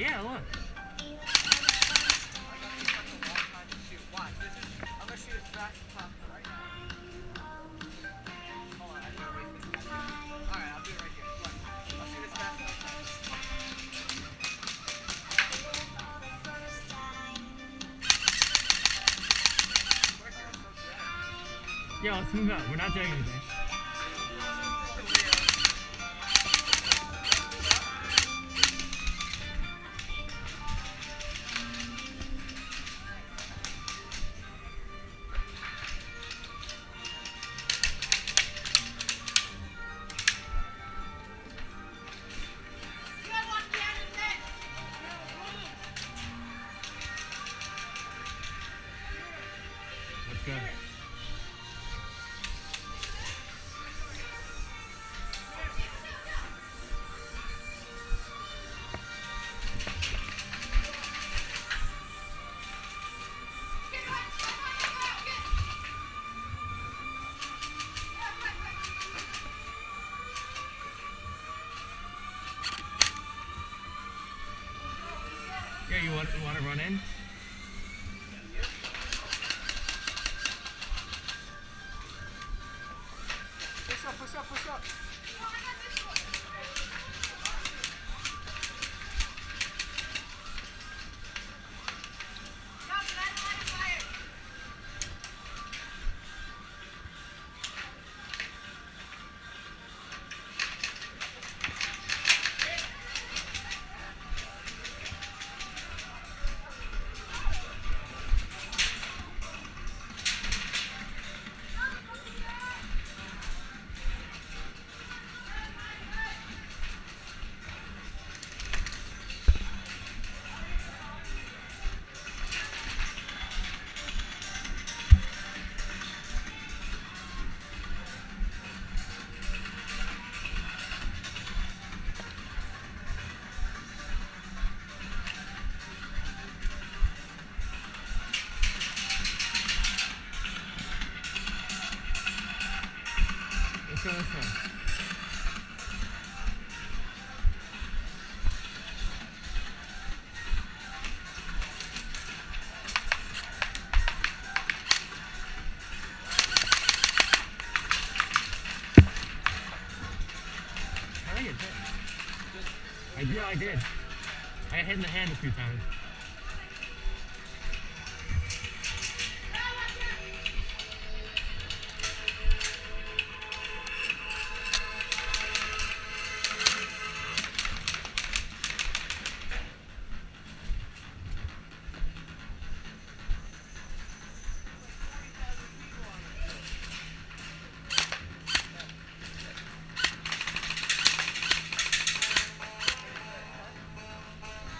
Yeah, look. Yeah, let's move out. We're not doing anything. Let's go. Yeah, you want to run in? Push up. Let's go this way. I think it's hit. I did. I hit in the hand a few times.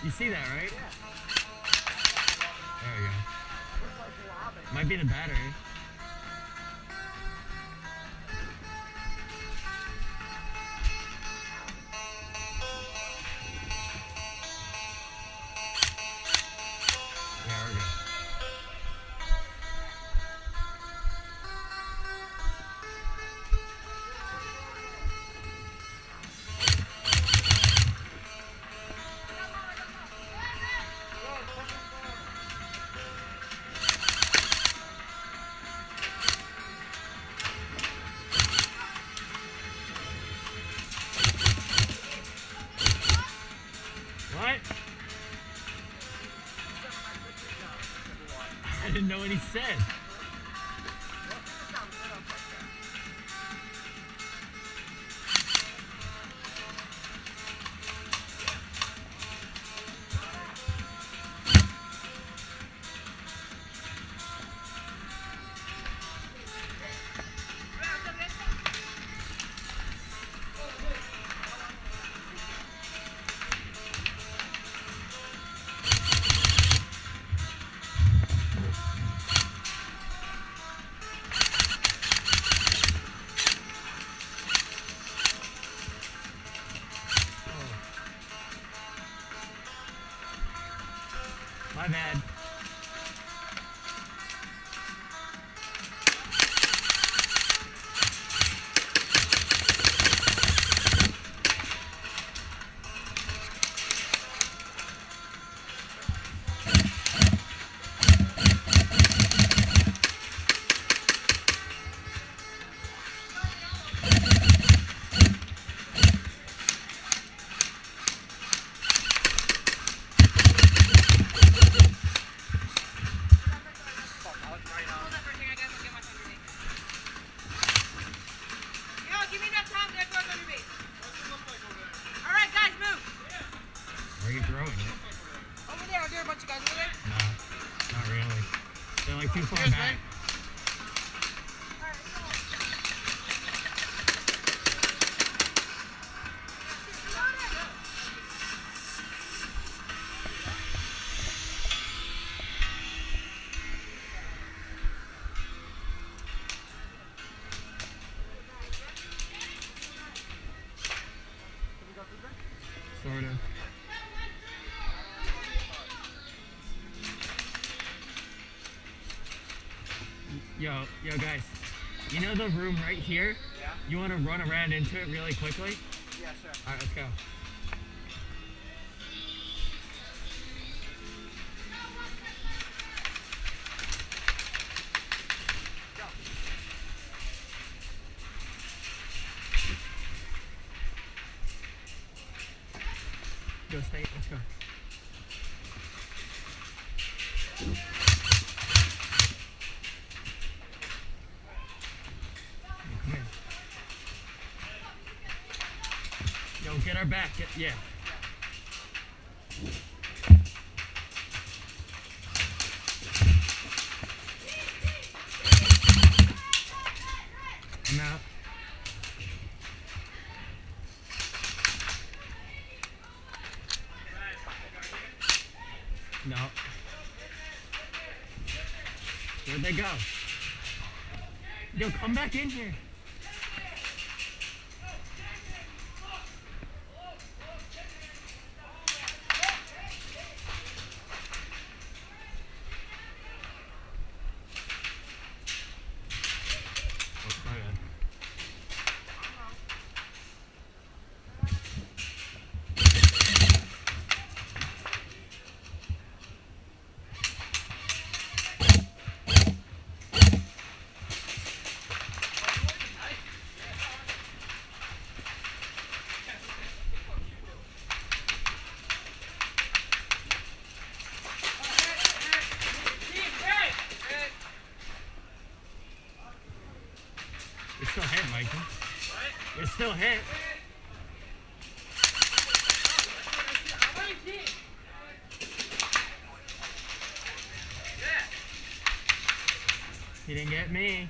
You see that, right? Yeah. There we go. Looks like lobbing. Might be the battery. There we go. What? I didn't know what he said. My bad. Are you throwing it? Over there, are there a bunch of guys over there? No, not really. They're like too far Cheers, back. man. Sort of. Yo guys, you know the room right here? Yeah. You want to run around into it really quickly? Yeah, sure. Alright, let's go. Go stay, let's go. Come here. Yo, get our back. Yeah. I'm out. No. Where'd they go? Yo, come back in here. Oh, my bad. It's still hit, Mikey. What? It's still hit. He didn't get me.